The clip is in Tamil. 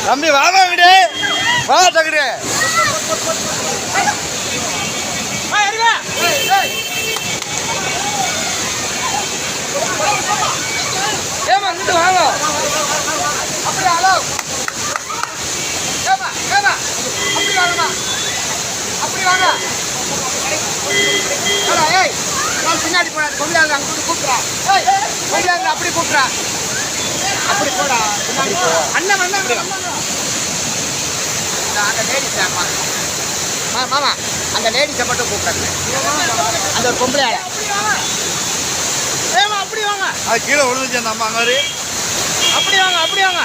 தம்பி வாங்க விடு வா டக்குடு ஏமா இங்கிட்டு வாங்க அப்படி ஹலோ ஏமா ஏமா அப்படி வாங்கம்மா அப்படி வாங்க ஏய் நான் பின்னாடி போனா கொண்டாங்க அங்க கூப்பிடுறா ஏய் கொண்டாங்க அப்படி கூப்பிடுறா அப்படி போடா பின்னாடி போ அண்ணன் அண்ணன் அந்த லேடிஸ் மாமா அந்த லேடிஸை மட்டும் கூப்பிடுறாங்க அந்த ஒரு பொம்பளை ஏமா அப்படி வாங்க அது கீழே விழுந்துச்சு நம்ம அங்கே அப்படி வாங்க